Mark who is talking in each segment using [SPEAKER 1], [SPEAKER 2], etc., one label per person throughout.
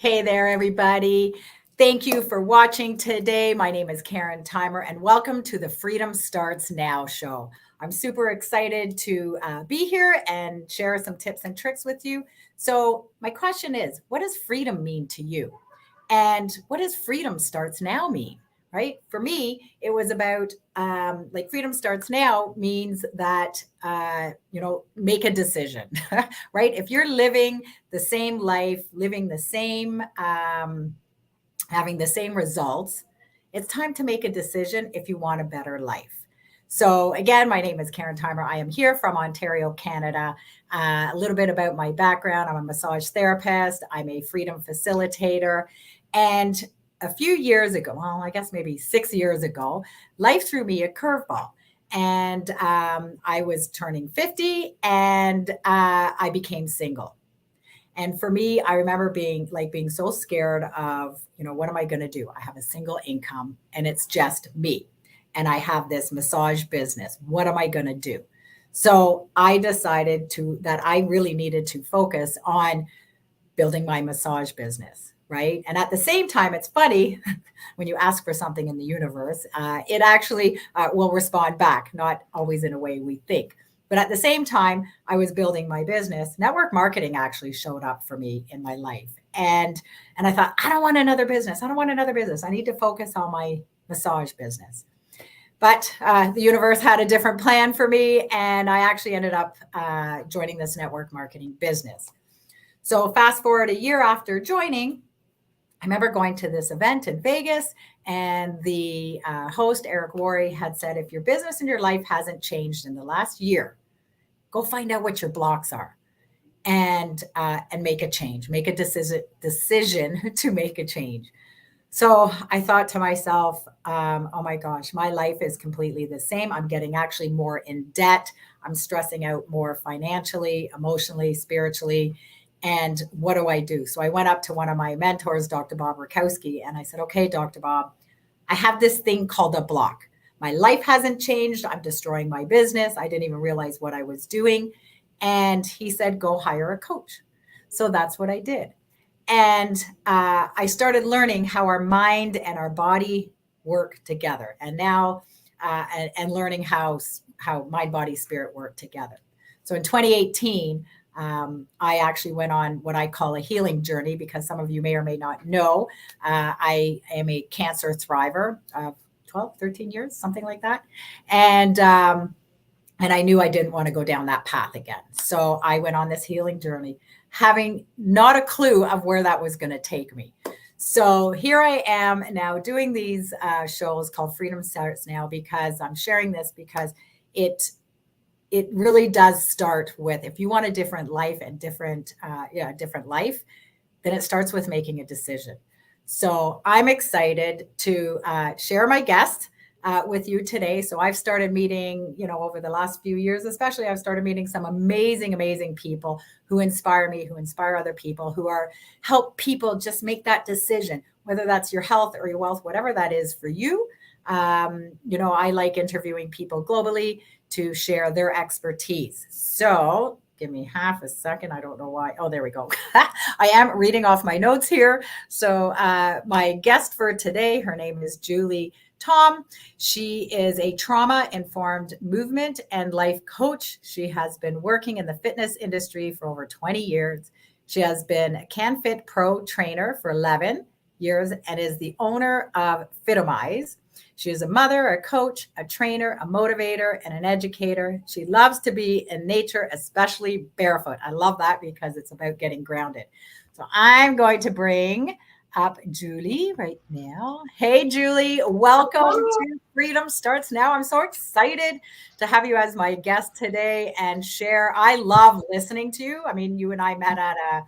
[SPEAKER 1] Hey there, everybody. Thank you for watching today. My name is Karen Theimer, and welcome to the Freedom Starts Now show. I'm super excited to be here and share some tips and tricks with you. So, my question is, what does freedom mean to you? And what does freedom starts now mean? Right? For me, it was about like freedom starts now means that, make a decision, right? If you're living the same life, living the same, having the same results, it's time to make a decision if you want a better life. So, again, my name is Karen Theimer. I am here from Ontario, Canada. A little bit about my background: I'm a massage therapist, I'm a freedom facilitator. And a few years ago, well, I guess maybe 6 years ago, life threw me a curveball. And I was turning 50 and I became single. And for me, I remember being so scared of, what am I going to do? I have a single income and it's just me. And I have this massage business. What am I going to do? So I decided that I really needed to focus on building my massage business, right? And at the same time, it's funny when you ask for something in the universe, it actually will respond back, not always in a way we think. But at the same time, I was building my business. Network marketing actually showed up for me in my life. And I thought, I don't want another business. I don't want another business. I need to focus on my massage business. But the universe had a different plan for me, and I actually ended up joining this network marketing business. So fast forward a year after joining, I remember going to this event in Vegas, and the host, Eric Worre, had said, if your business and your life hasn't changed in the last year, go find out what your blocks are and make a change, make a decision to make a change. So I thought to myself, oh my gosh, my life is completely the same. I'm getting actually more in debt. I'm stressing out more financially, emotionally, spiritually. And what do I do? So I went up to one of my mentors, Dr. Bob Rakowski, and I said, okay, Dr. Bob, I have this thing called a block. My life hasn't changed. I'm destroying my business. I didn't even realize what I was doing. And he said, go hire a coach. So that's what I did. And I started learning how our mind and our body work together. And now, and learning how mind, body, spirit work together. So in 2018, I actually went on what I call a healing journey, because some of you may or may not know, I am a cancer thriver of 12, 13 years, something like that. And I knew I didn't want to go down that path again. So I went on this healing journey, having not a clue of where that was going to take me. So here I am now doing these shows called Freedom Starts Now, because I'm sharing this because it really does start with, if you want a different life and different life, then it starts with making a decision. So I'm excited to share my guest with you today. So I've started meeting, over the last few years, especially, I've started meeting some amazing, amazing people who inspire me, who inspire other people, who help people just make that decision, whether that's your health or your wealth, whatever that is for you. I like interviewing people globally to share their expertise. So give me half a second. I don't know why. Oh, there we go. I am reading off my notes here. So my guest for today, her name is Julie Thom. She is a trauma-informed movement and life coach. She has been working in the fitness industry for over 20 years. She has been a CanFit Pro trainer for 11 years and is the owner of Fitomize. She is a mother, a coach, a trainer, a motivator, and an educator. She loves to be in nature, especially barefoot. I love that because it's about getting grounded. So I'm going to bring up Julie right now. Hey, Julie, welcome to Freedom Starts Now. I'm so excited to have you as my guest today and share. I love listening to you. I mean, you and I met at a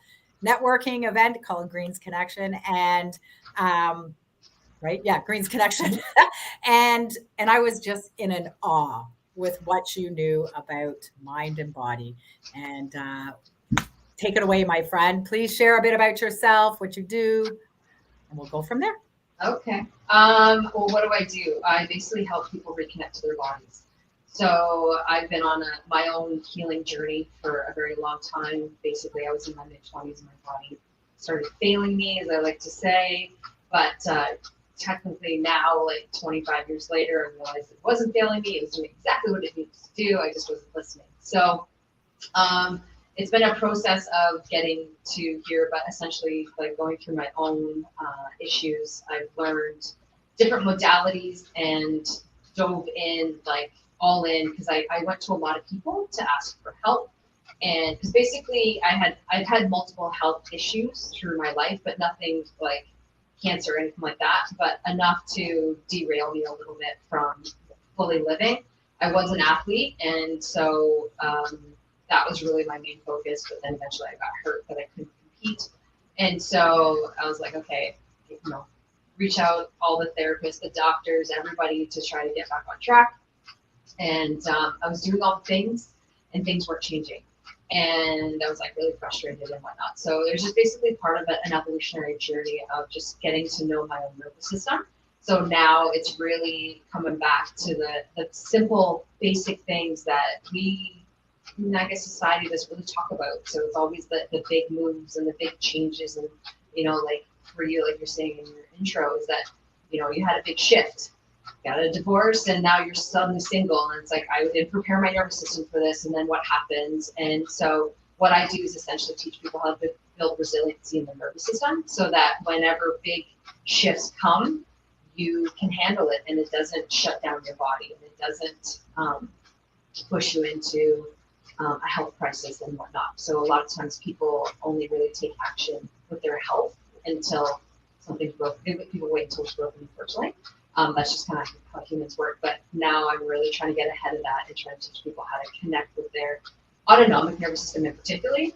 [SPEAKER 1] networking event called Greens Connection, and right? Yeah, Greens Connection. and I was just in an awe with what you knew about mind and body. And take it away, my friend. Please share a bit about yourself, what you do, and we'll go from there.
[SPEAKER 2] Okay. Well, what do I do? I basically help people reconnect to their bodies. So I've been on my own healing journey for a very long time. Basically, I was in my mid-20s in my body. started failing me, as I like to say. But technically now, like 25 years later, I realized it wasn't failing me. It was doing exactly what it needed to do. I just wasn't listening. So it's been a process of getting to here, but essentially like going through my own issues. I've learned different modalities and dove in like all in because I went to a lot of people to ask for help. And because basically I've had multiple health issues through my life, but nothing like cancer or anything like that, but enough to derail me a little bit from fully living. I was an athlete, and so that was really my main focus, but then eventually I got hurt that I couldn't compete. And so I was like, okay, reach out all the therapists, the doctors, everybody to try to get back on track. And I was doing all the things and things weren't changing. And I was like really frustrated and whatnot. So there's just basically part of an evolutionary journey of just getting to know my own nervous system. So now it's really coming back to the simple, basic things that I guess society doesn't really talk about. So it's always the big moves and the big changes. And, like for you, like you're saying in your intro, is that, you had a big shift, got a divorce, and now you're suddenly single. And it's like, I didn't prepare my nervous system for this. And then what happens? And so what I do is essentially teach people how to build resiliency in the nervous system so that whenever big shifts come, you can handle it and it doesn't shut down your body and it doesn't push you into a health crisis and whatnot. So a lot of times people only really take action with their health until something's broken. People wait until it's broken, unfortunately. That's just kind of how humans work. But now I'm really trying to get ahead of that and trying to teach people how to connect with their autonomic nervous system in particular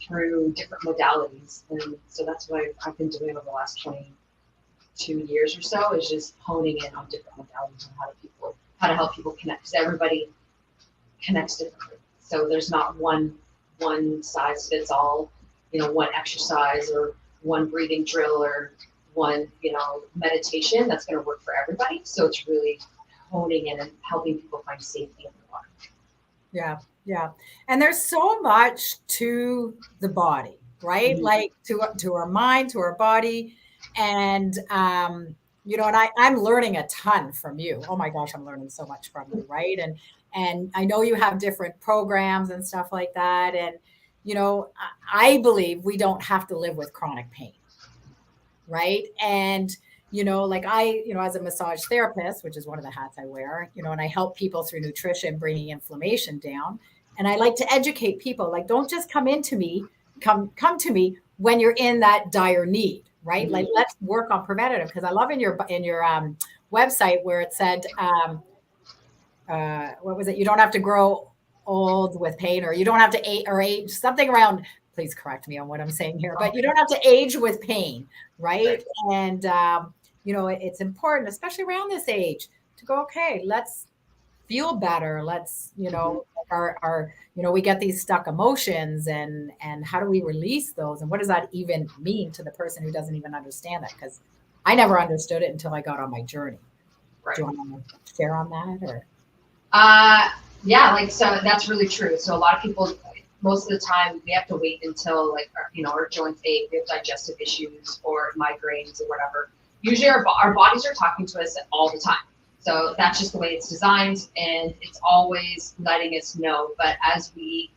[SPEAKER 2] through different modalities. And so that's what I've been doing over the last 22 years or so, is just honing in on different modalities and how to help people connect, because everybody connects differently. So there's not one size fits all, one exercise or one breathing drill or one, meditation that's going to work for everybody. So it's really honing in and helping people find safety in their life.
[SPEAKER 1] Yeah. Yeah. And there's so much to the body, right? Mm-hmm. Like to our mind, to our body. And, and I'm learning a ton from you. Oh my gosh, I'm learning so much from you. Right. And I know you have different programs and stuff like that. And, I believe we don't have to live with chronic pain. Right. And, like as a massage therapist, which is one of the hats I wear, and I help people through nutrition, bringing inflammation down. And I like to educate people, like, don't just come to me when you're in that dire need. Right. Mm-hmm. Like, let's work on preventative, because I love in your website where it said, what was it? You don't have to grow old with pain, or you don't have to age something around. Please correct me on what I'm saying here, but you don't have to age with pain. Right. And, it's important, especially around this age, to go, okay, let's feel better. Let's, we get these stuck emotions and how do we release those? And what does that even mean to the person who doesn't even understand that? Because I never understood it until I got on my journey. Right. Do you want to share on that, or?
[SPEAKER 2] Yeah, so that's really true. So a lot of people, most of the time, we have to wait until our joints ache, we have digestive issues or migraines or whatever. Usually our bodies are talking to us all the time. So that's just the way it's designed, and it's always letting us know. But as we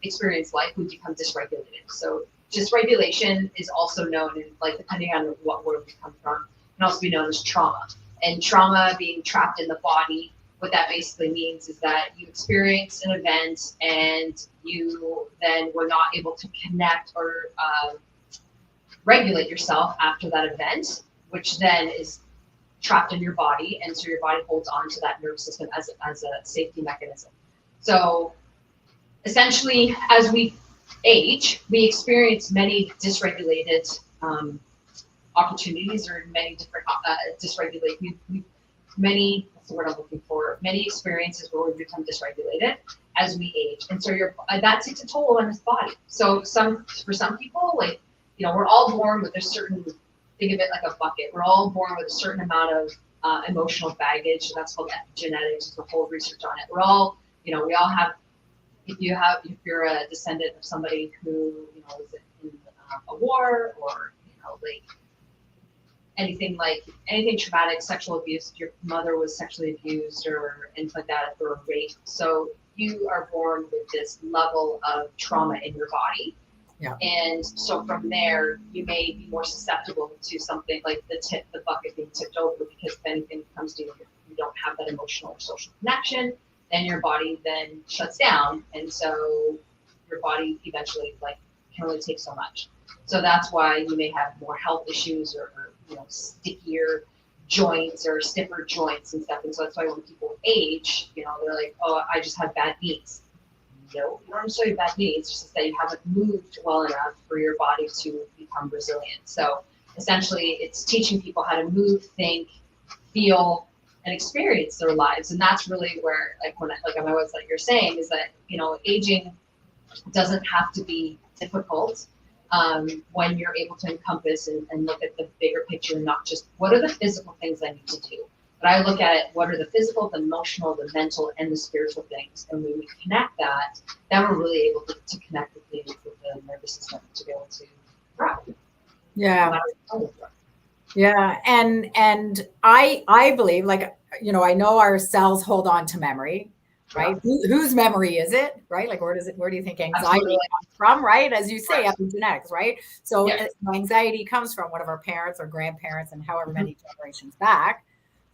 [SPEAKER 2] experience life, we become dysregulated. So dysregulation is also known, in, depending on what word we come from, can also be known as trauma. And trauma being trapped in the body, what that basically means is that you experience an event and you then were not able to connect or regulate yourself after that event, which then is trapped in your body. And so your body holds on to that nervous system as a safety mechanism. So essentially, as we age, we experience many dysregulated opportunities, or many different what's the word I'm looking for? Many experiences where we become dysregulated as we age, and so that takes a toll on his body. So for some people, we're all born with a certain, think of it like a bucket. We're all born with a certain amount of emotional baggage. So that's called epigenetics. There's a whole research on it. We're all, we all have if you're a descendant of somebody who, was in a war, or, anything traumatic, sexual abuse, if your mother was sexually abused or anything like that, or raped. So you are born with this level of trauma in your body.
[SPEAKER 1] Yeah.
[SPEAKER 2] And so from there, you may be more susceptible to something like the bucket being tipped over, because if anything comes to you, you don't have that emotional or social connection, then your body then shuts down. And so your body eventually can only take so much. So that's why you may have more health issues, or stickier joints or stiffer joints and stuff. And so that's why when people age, they're like, oh, I just have bad knees. No, you don't necessarily have bad knees. It's just that you haven't moved well enough for your body to become resilient. So essentially, it's teaching people how to move, think, feel, and experience their lives. And that's really where, on my website, you're saying is that, aging doesn't have to be difficult. When you're able to encompass and look at the bigger picture, not just what are the physical things I need to do, but I look at it, what are the physical, the emotional, the mental, and the spiritual things. And when we connect that, then we're really able to connect with the nervous system to be able to thrive.
[SPEAKER 1] Yeah. Yeah. And I believe, I know our cells hold on to memory, right? Whose memory is it, right? Where do you think anxiety comes from, right? As you say, epigenetics, right? So anxiety comes from one of our parents or grandparents and however many generations back.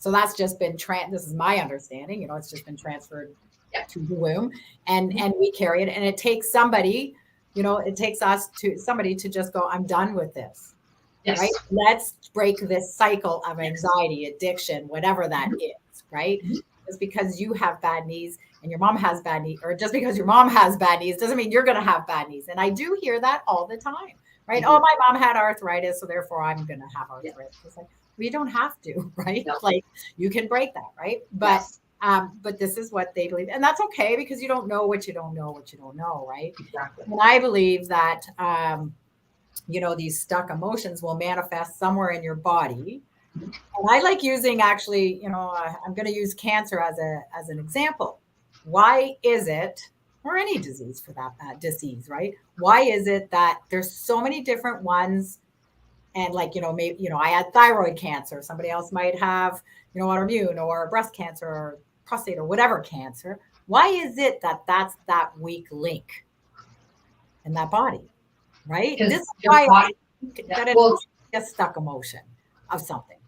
[SPEAKER 1] So that's just been, this is my understanding, it's just been transferred to the womb, and we carry it. And it takes somebody, it takes somebody to just go, I'm done with this.
[SPEAKER 2] Yes.
[SPEAKER 1] Right? Let's break this cycle of anxiety, addiction, whatever that is, right? Just because you have bad knees and your mom has bad knees, or just because your mom has bad knees doesn't mean you're going to have bad knees. And I do hear that all the time, right? Oh, my mom had arthritis, so therefore I'm going to have arthritis. It's like, well, you don't have to, right? No. You can break that, right? But this is what they believe, and that's okay, because you don't know what you don't know, right?
[SPEAKER 2] Exactly.
[SPEAKER 1] And I believe that these stuck emotions will manifest somewhere in your body. And I like using, actually, I'm going to use cancer as an example. Why is it, or any disease for that disease, right? Why is it that there's so many different ones? And maybe, I had thyroid cancer. Somebody else might have, autoimmune or breast cancer or prostate or whatever cancer. Why is it that that's that weak link in that body? Right? This is why I think that it's a stuck emotion of something.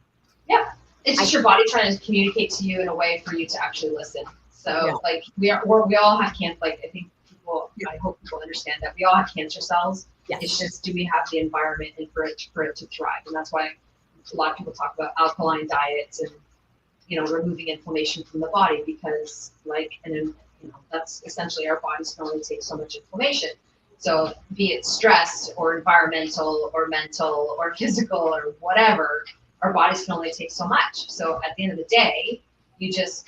[SPEAKER 2] Yeah. It's just your body trying to communicate to you in a way for you to actually listen. So we all have cancer. I think I hope people understand that we all have cancer cells. Yes. It's just, do we have the environment and for it to thrive? And that's why a lot of people talk about alkaline diets and, removing inflammation from the body, because that's essentially, our bodies can only take so much inflammation. So be it stress or environmental or mental or physical or whatever, our bodies can only take so much. So at the end of the day, you just,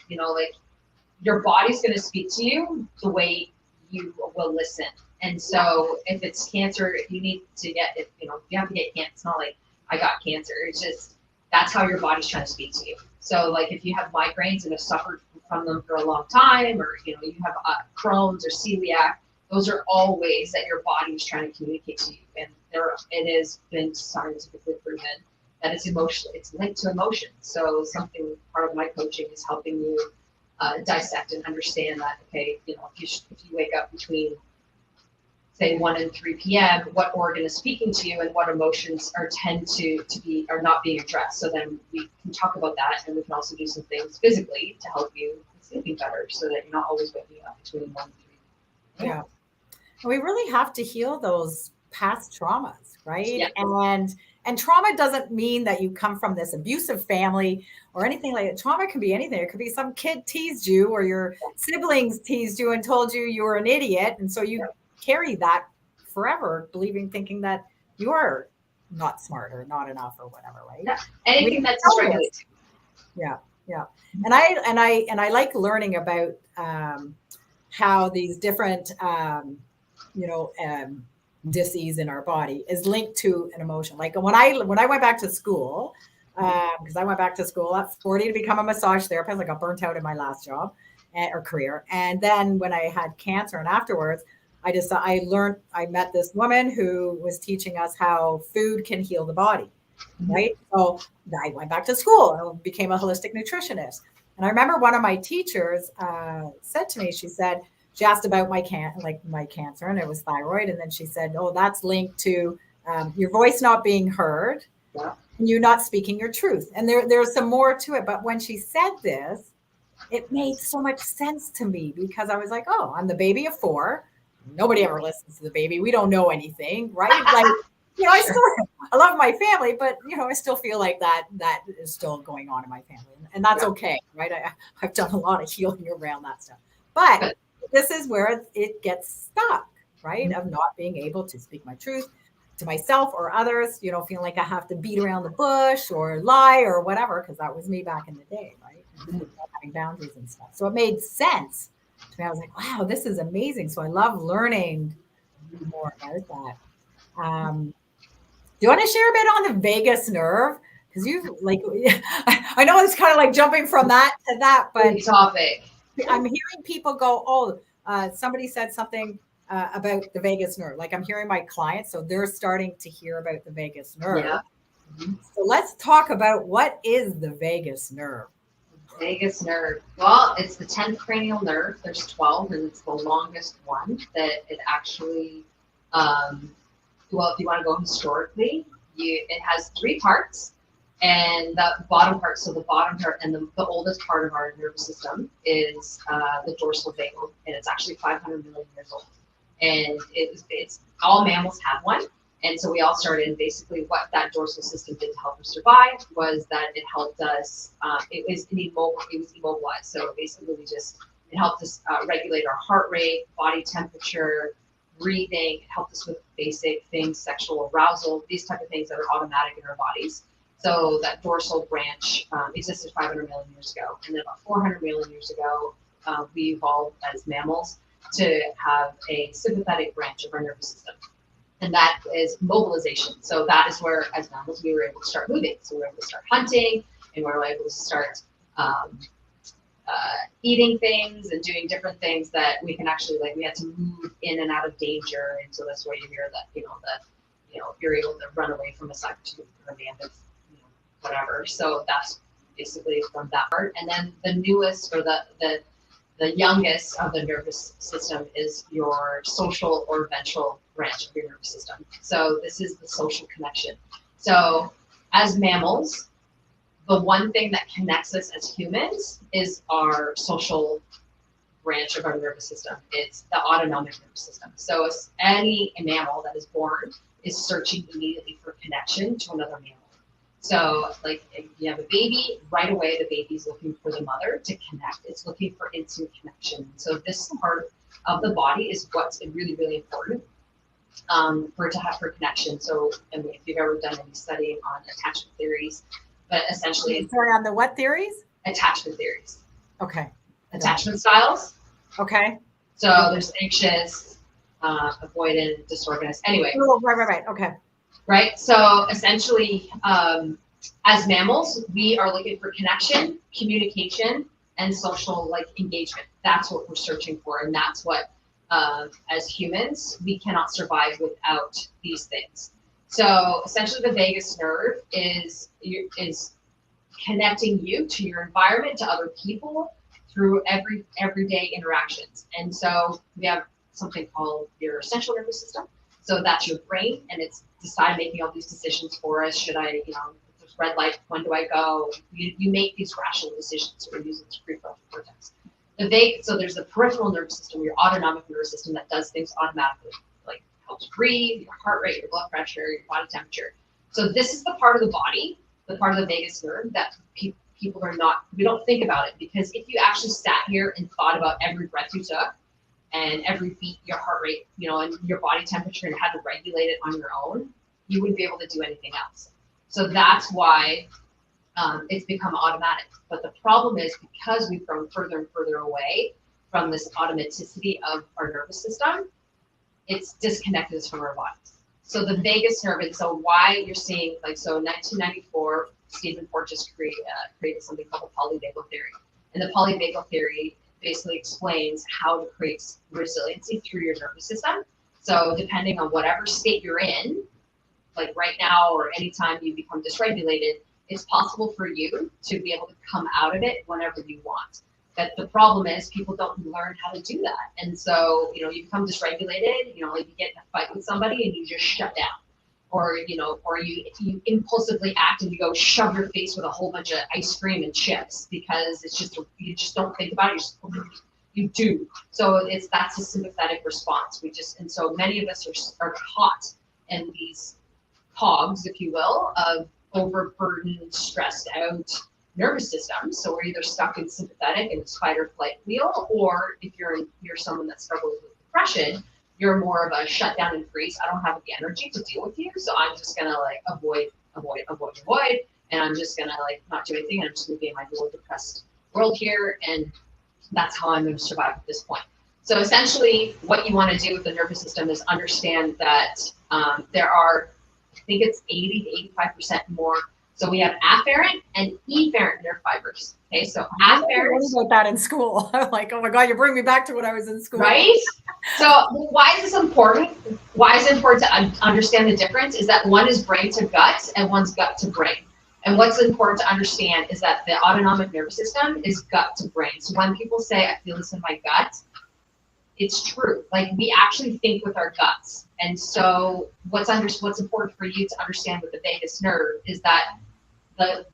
[SPEAKER 2] your body's going to speak to you the way you will listen. And so if it's cancer, if you need to get, if you have to get cancer, it's not like I got cancer. It's just, that's how your body's trying to speak to you. So if you have migraines and have suffered from them for a long time, or, you have Crohn's or celiac, those are all ways that your body is trying to communicate to you. And it has been scientifically proven that it's linked to emotion. So part of my coaching is helping you dissect and understand that, okay, if you wake up between, say, 1 and 3 p.m., what organ is speaking to you and what emotions are not being addressed. So then we can talk about that, and we can also do some things physically to help you sleeping better, so that you're not always waking up between 1 and 3.
[SPEAKER 1] Yeah. We really have to heal those past traumas, right?
[SPEAKER 2] Yeah.
[SPEAKER 1] And trauma doesn't mean that you come from this abusive family or anything like that. Trauma can be anything. It could be some kid teased you, or your siblings teased you and told you were an idiot. And so you carry that forever, thinking that you are not smart or not enough or whatever, right?
[SPEAKER 2] Yeah. Anything that's dysregulated.
[SPEAKER 1] Yeah. Yeah. And I like learning about how these different disease in our body is linked to an emotion. Like when I went back to school, because I went back to school at 40 to become a massage therapist. I got burnt out in my last job. or career. And then when I had cancer and afterwards, I met this woman who was teaching us how food can heal the body, right? So I went back to school and became a holistic nutritionist. And I remember one of my teachers said to me, she asked about my cancer, and it was thyroid. And then she said, "Oh, that's linked to your voice not being heard,
[SPEAKER 2] Yeah.
[SPEAKER 1] and you not speaking your truth." And there's some more to it. But when she said this, it made so much sense to me because I was like, "Oh, I'm the baby of 4. Nobody ever listens to the baby. We don't know anything, right?" Like, I love my family, but I still feel like that is still going on in my family, and that's okay, right? I've done a lot of healing around that stuff, but this is where it gets stuck, right? Of not being able to speak my truth to myself or others, feeling like I have to beat around the bush or lie or whatever, because that was me back in the day, right? Having boundaries and stuff. So it made sense to me. I was like, wow, this is amazing. So I love learning more about that. Do you want to share a bit on the vagus nerve? Because I know it's kind of like jumping from that to that, but
[SPEAKER 2] Big topic.
[SPEAKER 1] I'm hearing people go, "Oh, somebody said something about the vagus nerve." Like I'm hearing my clients, so they're starting to hear about the vagus nerve.
[SPEAKER 2] Yeah.
[SPEAKER 1] So let's talk about what is the vagus nerve.
[SPEAKER 2] Vagus nerve. Well, it's the 10th cranial nerve. There's 12, and it's the longest one that it actually. Well, if you want to go historically, it has 3 parts, and the bottom part. So the bottom part and the oldest part of our nervous system is the dorsal vagal, and it's actually 500 million years old. And it's all mammals have one, and so we all started. And basically, what that dorsal system did to help us survive was that it helped us. It was immobilized. So basically, it helped us regulate our heart rate, body temperature, breathing. It helped us with basic things, sexual arousal, these type of things that are automatic in our bodies. So that dorsal branch existed 500 million years ago. And then about 400 million years ago, we evolved as mammals to have a sympathetic branch of our nervous system. And that is mobilization. So that is where, as mammals, we were able to start moving. So we were able to start hunting, and we were able to start eating things and doing different things that we can actually, we had to move in and out of danger. And so that's where you hear that, you're able to run away from a saber-tooth or a bandit, whatever. So that's basically from that part. And then the newest or the youngest of the nervous system is your social or ventral branch of your nervous system. So this is the social connection. So as mammals, the one thing that connects us as humans is our social branch of our nervous system. It's the autonomic nervous system. So if any mammal that is born is searching immediately for connection to another mammal. So if you have a baby, right away the baby's looking for the mother to connect. It's looking for instant connection. So this part of the body is what's really, really important for it to have for connection. So if you've ever done any study on attachment theories, but essentially
[SPEAKER 1] Sorry, on the what theories?
[SPEAKER 2] Attachment theories.
[SPEAKER 1] Okay.
[SPEAKER 2] Attachment styles.
[SPEAKER 1] Okay.
[SPEAKER 2] So there's anxious, avoidant, disorganized. Anyway.
[SPEAKER 1] Oh, right. Okay.
[SPEAKER 2] Right. So essentially, as mammals, we are looking for connection, communication, and social engagement. That's what we're searching for, and that's what, as humans, we cannot survive without these things. So essentially, the vagus nerve is connecting you to your environment, to other people through everyday interactions. And so we have something called your central nervous system. So that's your brain, and it's making all these decisions for us. Should I, if there's red light, when do I go? You make these rational decisions. We're using the prefrontal cortex. So there's the peripheral nervous system, your autonomic nervous system that does things automatically, like helps breathe, your heart rate, your blood pressure, your body temperature. So this is the part of the body, the part of the vagus nerve that people we don't think about it, because if you actually sat here and thought about every breath you took, and every beat, your heart rate, and your body temperature, and had to regulate it on your own, you wouldn't be able to do anything else. So that's why it's become automatic. But the problem is, because we've grown further and further away from this automaticity of our nervous system, it's disconnected us from our bodies. So the vagus nerve, and so why you're seeing, so 1994, Stephen Porges created something called the polyvagal theory. And the polyvagal theory basically explains how to create resiliency through your nervous system. So depending on whatever state you're in, like right now or anytime you become dysregulated, it's possible for you to be able to come out of it whenever you want. But the problem is people don't learn how to do that. And so, you become dysregulated, like you get in a fight with somebody and you just shut down. Or, or you impulsively act and you go shove your face with a whole bunch of ice cream and chips because it's just, you just don't think about it. You do. So that's a sympathetic response. And so many of us are caught in these cogs, if you will, of overburdened, stressed out nervous system. So we're either stuck in sympathetic and it's fight or flight wheel, or if you're someone that struggles with depression, you're more of a shut down and freeze. I don't have the energy to deal with you, so I'm just gonna like avoid, and I'm just gonna like not do anything. And I'm just gonna be in my little depressed world here, and that's how I'm gonna survive at this point. So essentially, what you want to do with the nervous system is understand that there are, I think it's 80 to 85% more. So we have afferent and efferent nerve fibers. Okay, so afferent.
[SPEAKER 1] I learned about that in school. I'm like, oh my God, you bring me back to when I was in school.
[SPEAKER 2] Right? So why is this important? Why is it important to understand the difference? Is that one is brain to gut and one's gut to brain. And what's important to understand is that the autonomic nervous system is gut to brain. So when people say, I feel this in my gut, it's true. Like we actually think with our guts. And so what's important for you to understand with the vagus nerve is that the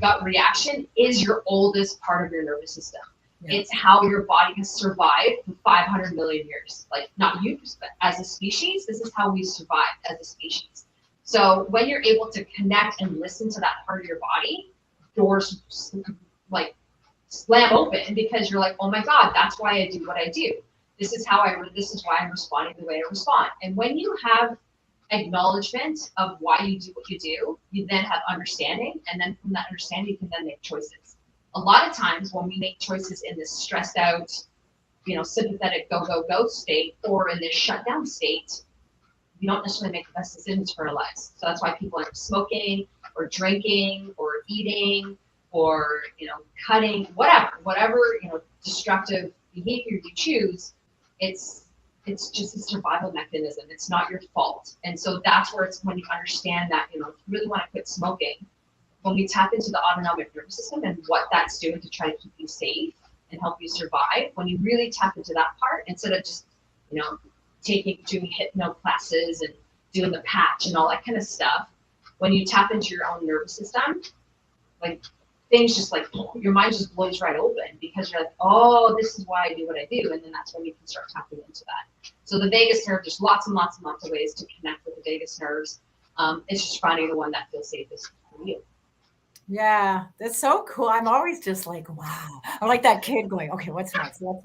[SPEAKER 2] gut reaction is your oldest part of your nervous system. Yeah. It's how your body has survived for 500 million years. Like not you, but as a species, this is how we survived as a species. So when you're able to connect and listen to that part of your body, doors like slam open because you're like, oh my God, that's why I do what I do. This is why I'm responding the way I respond. And when you have acknowledgement of why you do what you do, you then have understanding. And then from that understanding, you can then make choices. A lot of times when we make choices in this stressed out, sympathetic go state or in this shut down state, we don't necessarily make the best decisions for our lives. So that's why people are smoking or drinking or eating or, cutting, whatever, destructive behavior you choose. It's just a survival mechanism. It's not your fault. And so that's where it's when you understand that, if you really want to quit smoking, when we tap into the autonomic nervous system and what that's doing to try to keep you safe and help you survive, when you really tap into that part, instead of just, doing hypno classes and doing the patch and all that kind of stuff, when you tap into your own nervous system, like things just like your mind just blows right open because you're like, oh, this is why I do what I do. And then that's when you can start tapping into that. So the vagus nerve, there's lots and lots and lots of ways to connect with the vagus nerves. It's just finding the one that feels safest for you.
[SPEAKER 1] Yeah, that's so cool. I'm always just like, wow. I'm like that kid going, okay, what's next?
[SPEAKER 2] Well,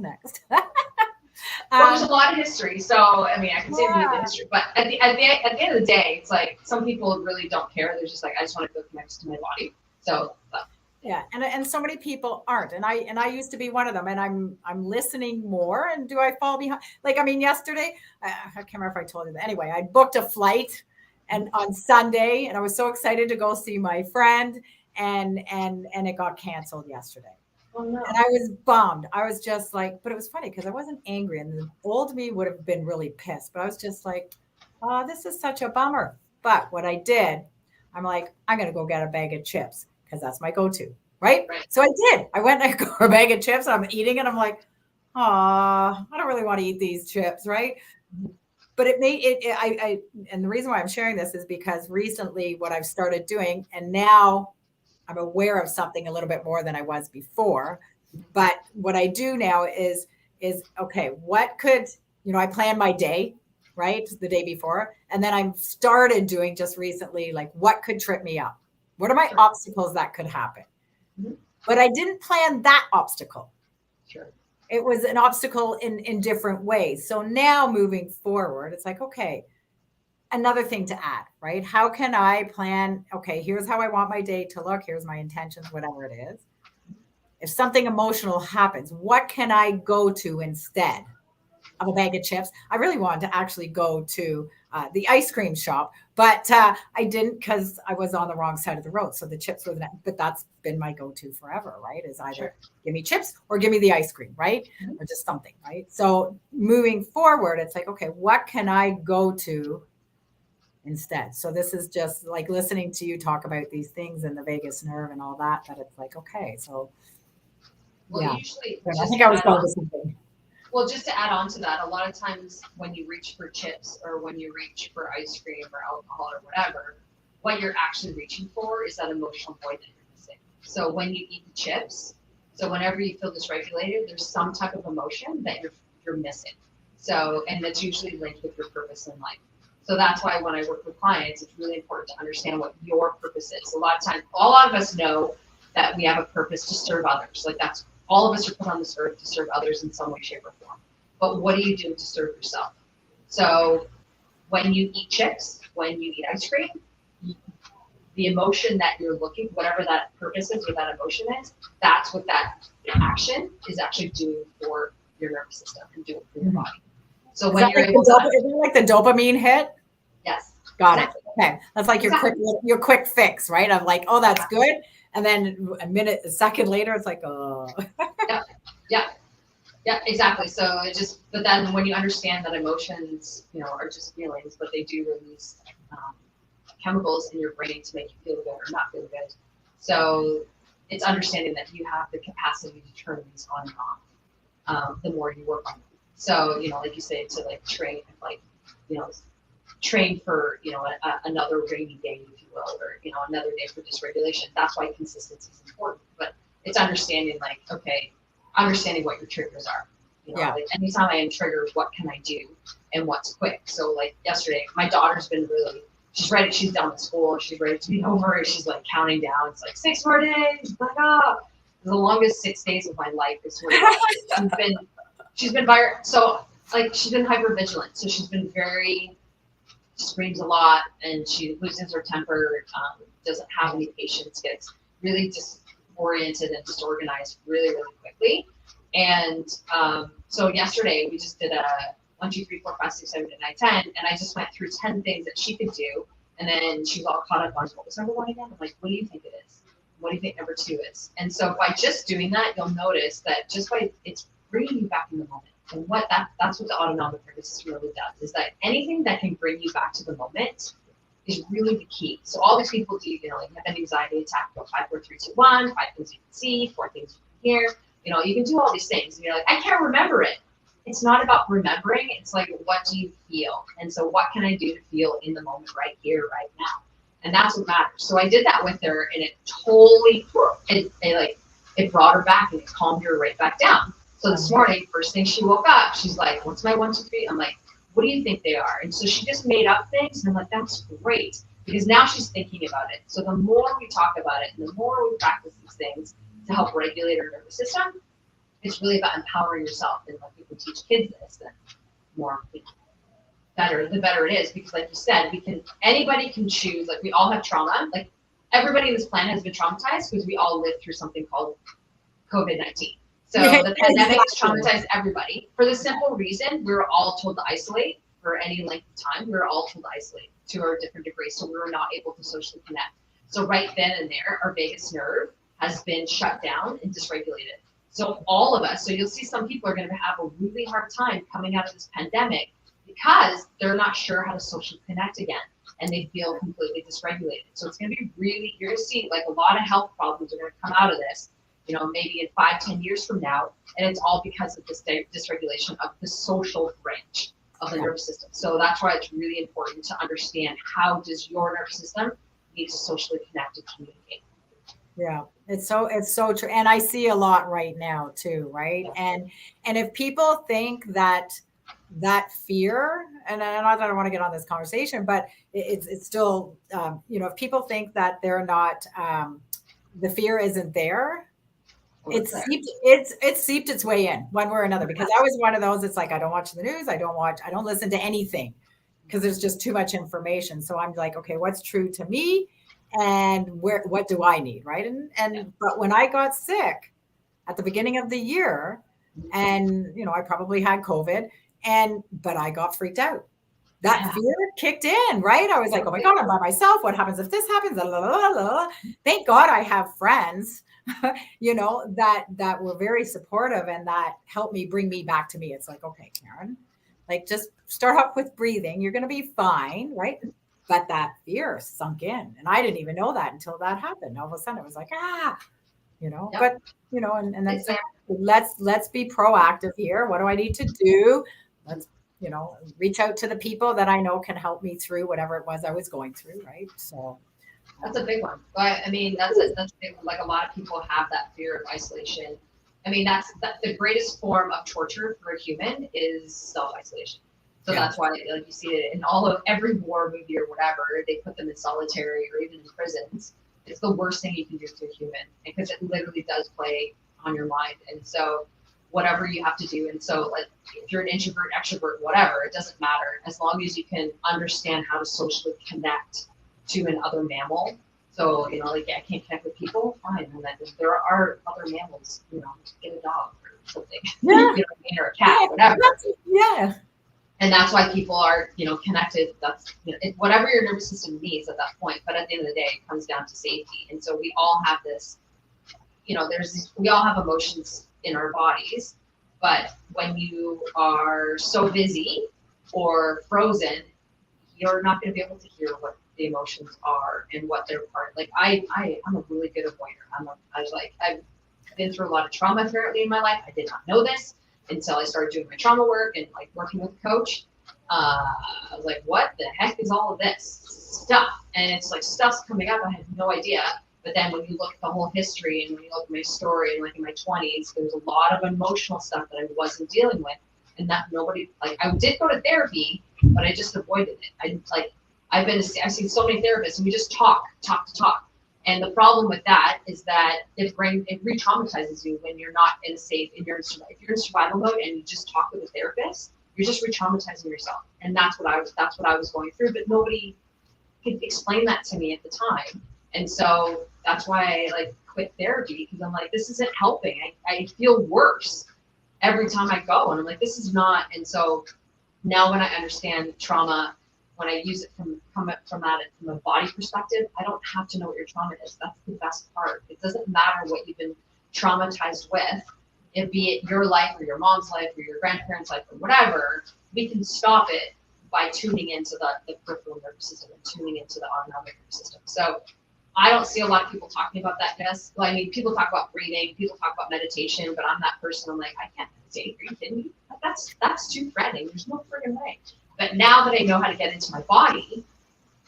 [SPEAKER 2] there's a lot of history. So, I mean, I can say the history, but at the end of the day, it's like some people really don't care. They're just like, I just want to feel connected to my body. So,
[SPEAKER 1] yeah, and so many people aren't, and I used to be one of them, and I'm listening more. And do I fall behind? Like, I mean, yesterday, I can't remember if I told you that. Anyway, I booked a flight, and on Sunday, and I was so excited to go see my friend, and it got canceled yesterday.
[SPEAKER 2] Oh, no.
[SPEAKER 1] And I was bummed. I was just like, but it was funny because I wasn't angry, and the old me would have been really pissed. But I was just like, oh, this is such a bummer. But what I did, I'm like, I'm gonna go get a bag of chips. Because that's my go-to, right? So I did. I went and I got a bag of chips. And I'm eating it. I'm like, I don't really want to eat these chips, right? But it made it. And the reason why I'm sharing this is because recently, what I've started doing, and now I'm aware of something a little bit more than I was before. But what I do now is okay. What could I plan my day, right, the day before, and then I've started doing just recently, like what could trip me up. What are my obstacles that could happen? Mm-hmm. But I didn't plan that obstacle.
[SPEAKER 2] Sure.
[SPEAKER 1] It was an obstacle in different ways. So now moving forward, it's like, okay, another thing to add, right? How can I plan? Okay, here's how I want my day to look. Here's my intentions, whatever it is. If something emotional happens, what can I go to instead of a bag of chips? I really wanted to actually go to the ice cream shop, but I didn't because I was on the wrong side of the road. So the chips were but that's been my go-to forever, right? Is either give me chips or give me the ice cream, right? Or just something, right? So moving forward, it's like, okay, what can I go to instead? So this is just like listening to you talk about these things and the vagus nerve and all that, that it's like, okay, so
[SPEAKER 2] Usually,
[SPEAKER 1] I think I was going to something.
[SPEAKER 2] Well, just to add on to that, a lot of times when you reach for chips or when you reach for ice cream or alcohol or whatever, what you're actually reaching for is that emotional void that you're missing. So when you eat the chips, so whenever you feel dysregulated, there's some type of emotion that you're missing. So, and that's usually linked with your purpose in life. So that's why when I work with clients, it's really important to understand what your purpose is. A lot of times, a lot of us know that we have a purpose to serve others. Like that's all of us are put on this earth to serve others in some way, shape, or form. But what do you do to serve yourself? So when you eat chips, when you eat ice cream, the emotion that you're looking, whatever that purpose is or that emotion is, that's what that action is actually doing for your nervous system and doing for your body. So when you're able to,
[SPEAKER 1] is it like the dopamine hit?
[SPEAKER 2] Yes.
[SPEAKER 1] Got it. Okay. That's like your quick fix, right? I'm like, oh, that's good. And then a second later, it's like, oh.
[SPEAKER 2] Yeah, exactly. So but then when you understand that emotions, are just feelings, but they do release chemicals in your brain to make you feel good or not feel good. So it's understanding that you have the capacity to turn these on and off the more you work on them. So, like you say, to like train, train for, another rainy day, if you will, or, another day for dysregulation. That's why consistency is important. But it's understanding understanding what your triggers are. Like anytime I am triggered, what can I do and what's quick? So like yesterday, my daughter's been she's ready. She's done with school. She's ready to be over. She's like counting down. It's like 6 more days. Like, the longest 6 days of my life is she's been hyper vigilant. So she's been screams a lot and she loses her temper, doesn't have any patience, gets really disoriented and disorganized really, really quickly. And so yesterday we just did a 1, 2, 3, 4, 5, 6, 7, 8, 9, 10, and I just went through 10 things that she could do. And then she was all caught up on what was number 1 again? I'm like, what do you think it is? What do you think number 2 is? And so by just doing that, you'll notice that it's bringing you back in the moment. And that's what the autonomic nervous system really does, is that anything that can bring you back to the moment is really the key. So all these people do, like have an anxiety attack, 5, 4, 3, 2, 1, 5 things you can see, 4 things you can hear. You can do all these things. And you're like, I can't remember it. It's not about remembering. It's like, what do you feel? And so what can I do to feel in the moment right here, right now? And that's what matters. So I did that with her and it totally, it brought her back and it calmed her right back down. So this morning, first thing she woke up, she's like, what's my 1, 2, 3? I'm like, what do you think they are? And so she just made up things. And I'm like, that's great. Because now she's thinking about it. So the more we talk about it and the more we practice these things to help regulate our nervous system, it's really about empowering yourself. And like we can teach kids this, then the better it is. Because like you said, anybody can choose, like we all have trauma. Like everybody on this planet has been traumatized because we all lived through something called COVID-19. So the pandemic has traumatized everybody for the simple reason we were all told to isolate for any length of time. We were all told to isolate to a different degree. So we were not able to socially connect. So right then and there, our vagus nerve has been shut down and dysregulated. So all of us, so you'll see some people are going to have a really hard time coming out of this pandemic because they're not sure how to socially connect again and they feel completely dysregulated. So it's going to be you're going to see like a lot of health problems are going to come out of this, maybe in 5, 10 years from now. And it's all because of this dysregulation of the social branch of the nervous system. So that's why it's really important to understand how does your nervous system need to socially connect and communicate.
[SPEAKER 1] Yeah, it's so true. And I see a lot right now too, right? And if people think that fear, and not that I want to get on this conversation, but it's still, if people think that they're not, the fear isn't there, it's seeped its way in one way or another. Because I was one of those, it's like, I don't watch the news. I don't listen to anything because there's just too much information. So I'm like, okay, what's true to me? And what do I need, right? But when I got sick at the beginning of the year, and I probably had COVID, but I got freaked out. that fear kicked in, right? I was like, oh my God, I'm by myself. What happens if this happens? La, la, la, la, la. Thank God I have friends, that were very supportive and that helped me bring me back to me. It's like, okay, Karen, like just start off with breathing. You're going to be fine, right? But that fear sunk in. And I didn't even know that until that happened. All of a sudden it was like, but and then let's be proactive here. What do I need to do? Let's, reach out to the people that I know can help me through whatever it was I was going through. Right. So
[SPEAKER 2] that's a big one. But I mean, that's a big one. Like a lot of people have that fear of isolation. I mean, that's the greatest form of torture for a human is self-isolation. So that's why, like, you see it in every war movie or whatever, they put them in solitary or even in prisons. It's the worst thing you can do to a human because it literally does play on your mind. And so whatever you have to do. And so like if you're an introvert, extrovert, whatever, it doesn't matter as long as you can understand how to socially connect to an other mammal. So, like, I can't connect with people, fine. And then if there are other mammals, get a dog or something, or a cat, whatever.
[SPEAKER 1] Yeah.
[SPEAKER 2] And that's why people are, connected. That's, whatever your nervous system needs at that point. But at the end of the day, it comes down to safety. And so we all have this, we all have emotions in our bodies. But when you are so busy or frozen, you're not going to be able to hear what the emotions are and what they're part. Like I'm a really good avoider. I've been through a lot of trauma apparently in my life. I did not know this until I started doing my trauma work and like working with a coach. I was like, what the heck is all of this stuff? And it's like stuff's coming up. I had no idea. But then when you look at the whole history and when you look at my story and like in my 20s, there was a lot of emotional stuff that I wasn't dealing with. And that nobody, like, I did go to therapy, but I just avoided it. I've seen so many therapists and we just talk. And the problem with that is that it re-traumatizes you when you're not in a safe, if you're in survival mode and you just talk with a therapist, you're just re-traumatizing yourself. And that's what I was going through, but nobody could explain that to me at the time. And so that's why I quit therapy, because I'm like, this isn't helping. I feel worse every time I go. And I'm like, this is not. And so now when I understand trauma, when I use it from a body perspective, I don't have to know what your trauma is. That's the best part. It doesn't matter what you've been traumatized with, be it your life or your mom's life or your grandparents' life or whatever. We can stop it by tuning into the peripheral nervous system and tuning into the autonomic nervous system. So I don't see a lot of people talking about that. Yes, well, I mean, people talk about breathing, people talk about meditation, but I'm that person. I'm like, I can't meditate. Are you kidding me? That's too threatening. There's no friggin' way. But now that I know how to get into my body,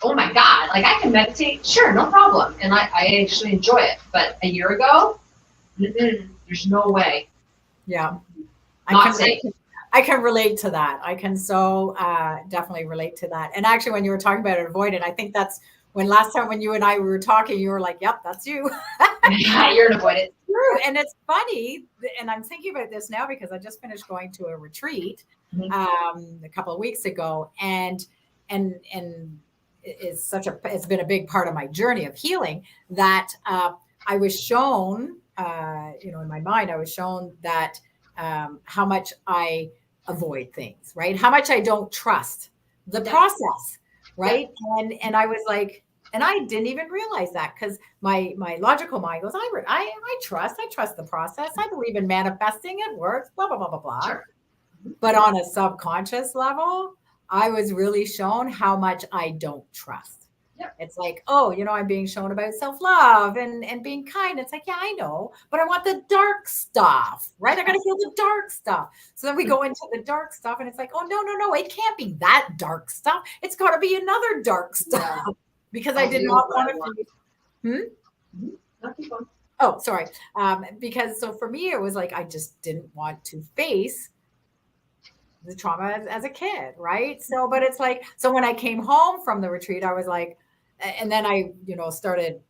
[SPEAKER 2] oh my God, like I can meditate, sure, no problem. And I actually enjoy it. But a year ago, there's no way.
[SPEAKER 1] Yeah.
[SPEAKER 2] I
[SPEAKER 1] can relate to that. I can so definitely relate to that. And actually, when you were talking about avoidant, I think that's when last time when you and I were talking, you were like, yep, that's you.
[SPEAKER 2] Yeah, you're an avoidant.
[SPEAKER 1] True. And it's funny. And I'm thinking about this now because I just finished going to a retreat a couple of weeks ago. And it's been a big part of my journey of healing that I was shown, in my mind, I was shown that how much I avoid things, right? How much I don't trust the process, right? Yeah. And I was like, and I didn't even realize that because my logical mind goes, I trust the process. I believe in manifesting. It works, blah, blah, blah, blah, blah. Sure. But on a subconscious level, I was really shown how much I don't trust. Yep. It's like, oh, I'm being shown about self-love and being kind. It's like, yeah, I know, but I want the dark stuff, right? I got to feel the dark stuff. So then we go into the dark stuff and it's like, oh, no, it can't be that dark stuff. It's got to be another dark stuff because I did not want to. Oh, sorry. Because so for me, it was like, I just didn't want to face the trauma as a kid, right? So, but it's like, so when I came home from the retreat, I was like, and then I, started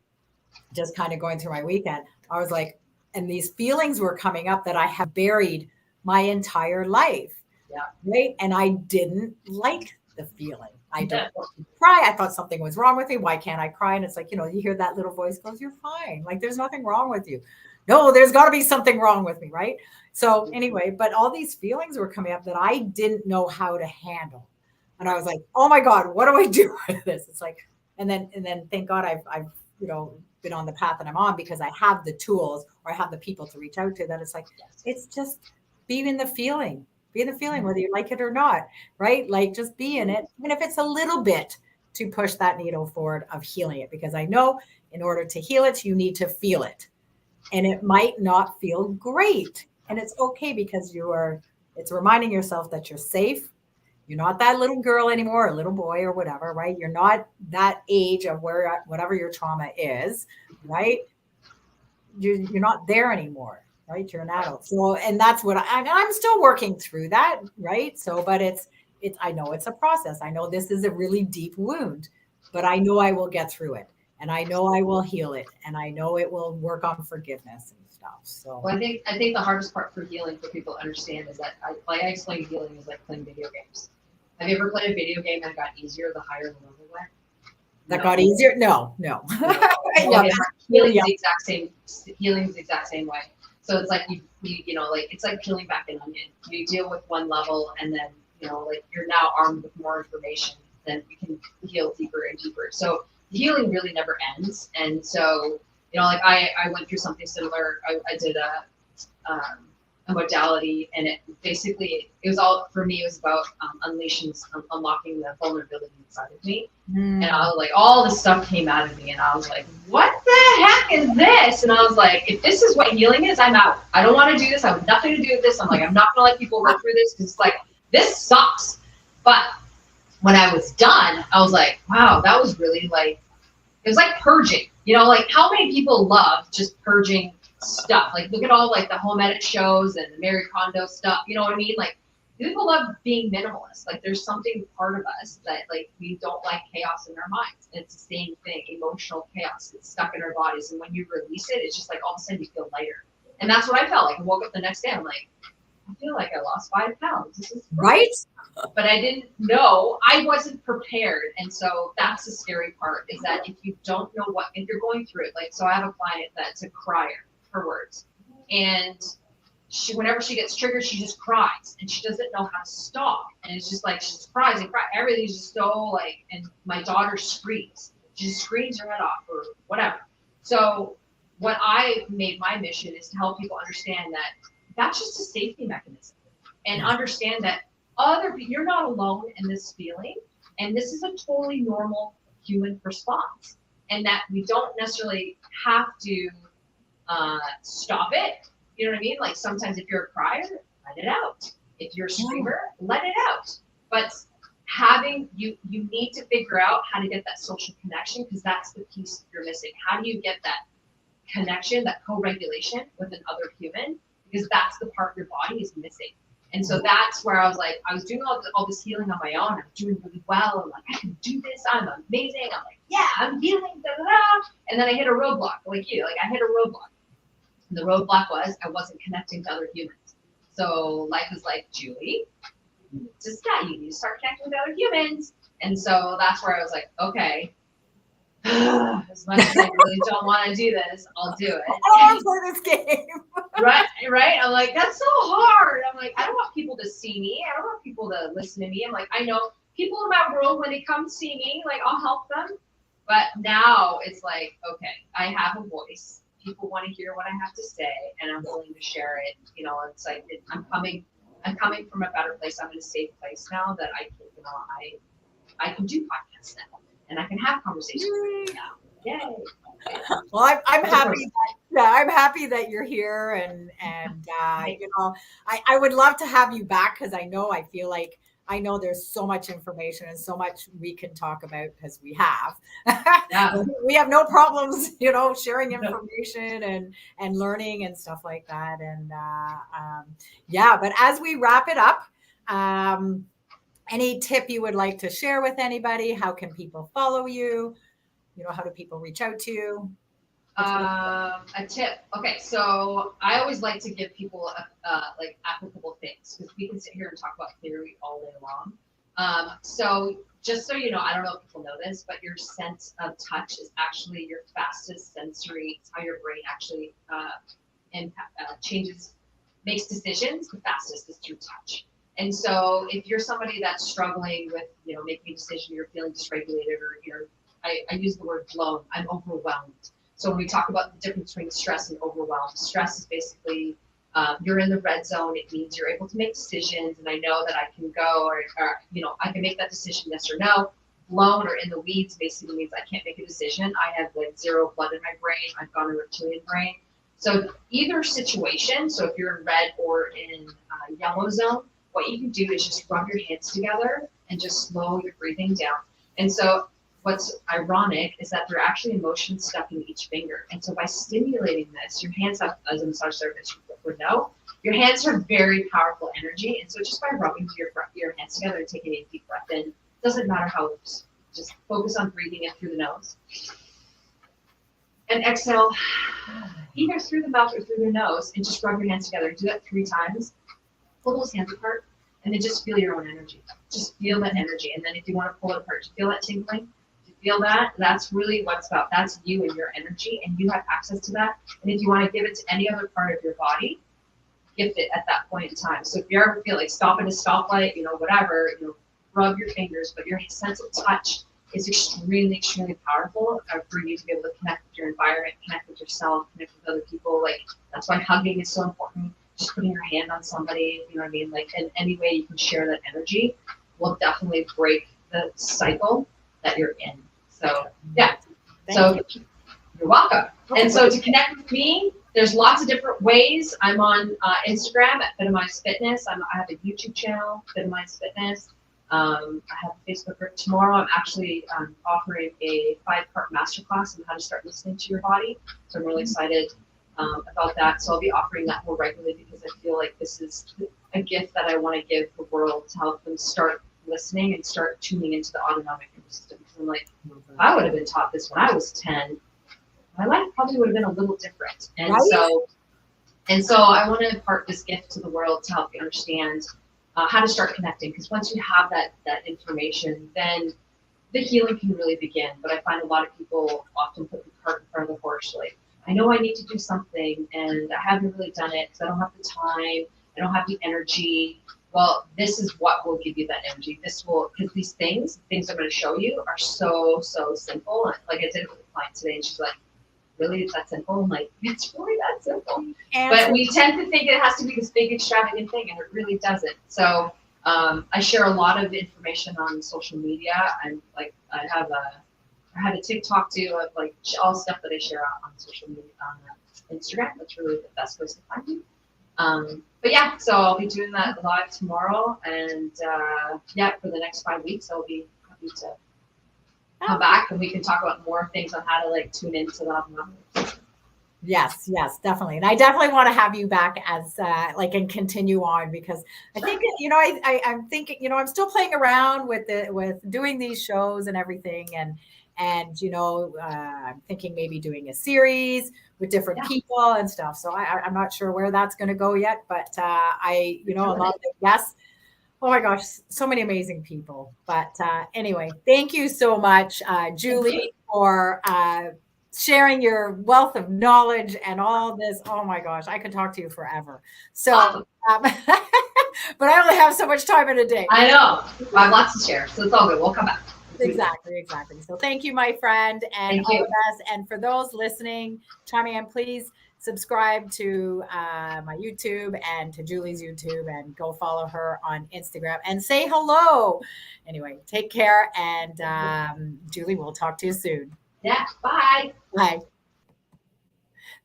[SPEAKER 1] just kind of going through my weekend. I was like, and these feelings were coming up that I have buried my entire life. Yeah. Right. And I didn't like the feeling. I don't want to cry. I thought something was wrong with me. Why can't I cry? And it's like, you hear that little voice goes, you're fine. Like, there's nothing wrong with you. No, there's got to be something wrong with me. Right. So anyway, but all these feelings were coming up that I didn't know how to handle. And I was like, oh my God, what do I do with this? It's like, and then thank God I've, been on the path that I'm on because I have the tools or I have the people to reach out to that. It's like,
[SPEAKER 2] Yes.
[SPEAKER 1] it's just be in the feeling, whether you like it or not, right? Like just be in it, even if it's a little bit to push that needle forward of healing it. Because I know in order to heal it, you need to feel it and it might not feel great. And it's okay because it's reminding yourself that you're safe. You're not that little girl anymore, or little boy, or whatever, right? You're not that age of whatever your trauma is, right? You're not there anymore, right? You're an adult. So, and that's what I'm still working through that, right? So, but I know it's a process. I know this is a really deep wound, but I know I will get through it, and I know I will heal it, and I know it will work on forgiveness and stuff. So,
[SPEAKER 2] Well, I think the hardest part for healing for people to understand is that I explain healing is like playing video games. Have you ever played a video game that got easier the higher the level went?
[SPEAKER 1] that got easier. No, no.
[SPEAKER 2] Well,
[SPEAKER 1] Yeah,
[SPEAKER 2] healing's
[SPEAKER 1] yeah.
[SPEAKER 2] the exact same. Healing's the exact same way. So it's like like it's like peeling back an onion. You deal with one level, and then like you're now armed with more information. Then you can heal deeper and deeper. So healing really never ends. And so like I went through something similar. I did a modality, and it basically it was all for me. It was about unlocking the vulnerability inside of me. And I was like, all this stuff came out of me, and I was like, what the heck is this? And I was like, if this is what healing is, I'm out. I don't want to do this. I have nothing to do with this. I'm like, I'm not going to let people go through this because it's like, this sucks. But when I was done, I was like, wow, that was really like, it was like purging. Like how many people love just purging stuff? Like look at all like the home edit shows and the Marie Kondo stuff. You know what I mean? Like people love being minimalist. Like there's something part of us that like we don't like chaos in our minds. And it's the same thing, emotional chaos. It's stuck in our bodies. And when you release it, it's just like all of a sudden you feel lighter. And that's what I felt like. I woke up the next day, I'm like, I feel like I lost 5 pounds. This is
[SPEAKER 1] Right?
[SPEAKER 2] But I didn't know. I wasn't prepared. And so that's the scary part is that if you don't know if you're going through it, like, so I have a client that's a crier, her words. And whenever she gets triggered, she just cries and she doesn't know how to stop. And it's just like, she just cries and cries. Everything's just so like, and my daughter screams. She just screams her head off or whatever. So what I made my mission is to help people understand that that's just a safety mechanism and understand that you're not alone in this feeling. And this is a totally normal human response and that we don't necessarily have to stop it. You know what I mean? Like sometimes if you're a crier, let it out. If you're a screamer, let it out. But you need to figure out how to get that social connection because that's the piece you're missing. How do you get that connection, that co-regulation with another human? Because that's the part your body is missing. And so that's where I was like, I was doing all this healing on my own. I'm doing really well. I'm like, I can do this. I'm amazing. I'm like, yeah, I'm healing. Da, da, da. And then I hit a roadblock like you. Like I hit a roadblock. And the roadblock was I wasn't connecting to other humans. So life is like, Julie, you need to start connecting with other humans. And so that's where I was like, okay, as much as I really don't want to do this, I'll do it.
[SPEAKER 1] I don't want to play this game.
[SPEAKER 2] Right. I'm like, that's so hard. I'm like, I don't want people to see me. I don't want people to listen to me. I'm like, I know people in my world, when they come see me, like I'll help them. But now it's like, okay, I have a voice. People want to hear what I have to say, and I'm willing to share it. It's like I'm coming from a better place. I'm in a safe place now that I can do podcasts now, and I can have conversations now. Yay!
[SPEAKER 1] Well, I'm happy. I'm happy that you're here, and I would love to have you back because I know there's so much information and so much we can talk about because we have.
[SPEAKER 2] Yeah.
[SPEAKER 1] We have no problems, sharing information and learning and stuff like that. And but as we wrap it up, any tip you would like to share with anybody? How can people follow you? How do people reach out to you?
[SPEAKER 2] A tip. Okay, so I always like to give people like applicable things because we can sit here and talk about theory all day long. So just so you know, I don't know if people know this, but your sense of touch is actually your fastest sensory. It's how your brain actually makes decisions. The fastest is through touch. And so if you're somebody that's struggling with, making a decision, you're feeling dysregulated, or I use the word blown, I'm overwhelmed. So when we talk about the difference between stress and overwhelm, stress is basically you're in the red zone. It means you're able to make decisions, and I know that I can go, or I can make that decision, yes or no. Blown or in the weeds basically means I can't make a decision. I have like zero blood in my brain. I've got a reptilian brain. So either situation, so if you're in red or in yellow zone, what you can do is just rub your hands together and just slow your breathing down. And so what's ironic is that there are actually emotions stuck in each finger. And so by stimulating this, your hands have, as a massage therapist would know, your hands are very powerful energy. And so just by rubbing your hands together and taking a deep breath in, doesn't matter how, just focus on breathing in through the nose. And exhale either through the mouth or through the nose, and just rub your hands together. Do that 3 times. Pull those hands apart, and then just feel your own energy. Just feel that energy. And then if you want to pull it apart, do you feel that tingling? Do you feel that? That's really what's about. That's you and your energy, and you have access to that. And if you want to give it to any other part of your body, gift it at that point in time. So if you ever feel like stop at a stoplight, whatever, rub your fingers, but your sense of touch is extremely, extremely powerful for you to be able to connect with your environment, connect with yourself, connect with other people. Like, that's why hugging is so important. Just putting your hand on somebody, you know what I mean? Like, in any way you can share that energy will definitely break the cycle that you're in. So, yeah. Thank you. You're welcome. And so to connect with me, there's lots of different ways. I'm on Instagram at Fitomize Fitness. I have a YouTube channel, Fitomize Fitness. I have a Facebook group. Tomorrow I'm actually offering a 5-part masterclass on how to start listening to your body. So I'm really excited about that. So I'll be offering that more regularly because I feel like this is a gift that I want to give the world to help them start listening and start tuning into the autonomic nervous system. Because I'm like, if I would have been taught this when I was 10, my life probably would have been a little different. And so I want to impart this gift to the world to help you understand how to start connecting, because once you have that information, then the healing can really begin. But I find a lot of people often put the cart in front of the horse. Like, I know I need to do something, and I haven't really done it because I don't have the time, I don't have the energy. Well, this is what will give you that energy. This will, because these things I'm going to show you are so, so simple. And like I did it with a client today, and she's like, really, it's that simple? I'm like, it's really that simple. But we tend to think it has to be this big extravagant thing, and it really doesn't. So I share a lot of information on social media. I'm like, I had a TikTok too of like all stuff that I share on social media, on Instagram. That's really the best place to find me. But yeah, so I'll be doing that live tomorrow, and for the next 5 weeks, I'll be happy to come back and we can talk about more things on how to like tune into that.
[SPEAKER 1] Yes, definitely. And I definitely want to have you back as and continue on, because I think, I'm thinking, I'm still playing around with doing these shows and everything. And I'm thinking maybe doing a series with different people and stuff. So I'm not sure where that's going to go yet, but a lot of yes. Oh my gosh, so many amazing people. But anyway, thank you so much, Julie, for sharing your wealth of knowledge and all this. Oh my gosh, I could talk to you forever. So, but I only have so much time in a day.
[SPEAKER 2] I know. I have lots to share, so it's all good. We'll come back.
[SPEAKER 1] Exactly. So thank you, my friend, and all the best. And for those listening, chiming in, please subscribe to my YouTube and to Julie's YouTube, and go follow her on Instagram and say hello. Anyway, take care, and Julie, we'll talk to you soon.
[SPEAKER 2] Yeah, bye.
[SPEAKER 1] Bye.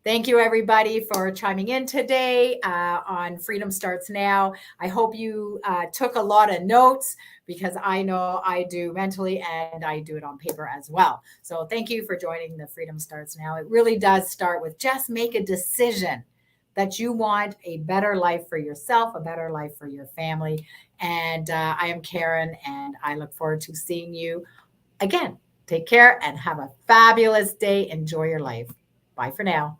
[SPEAKER 1] Thank you, everybody, for chiming in today on Freedom Starts Now. I hope you took a lot of notes, because I know I do mentally, and I do it on paper as well. So thank you for joining the Freedom Starts Now. It really does start with just make a decision that you want a better life for yourself, a better life for your family. And I am Karen, and I look forward to seeing you again. Take care and have a fabulous day. Enjoy your life. Bye for now.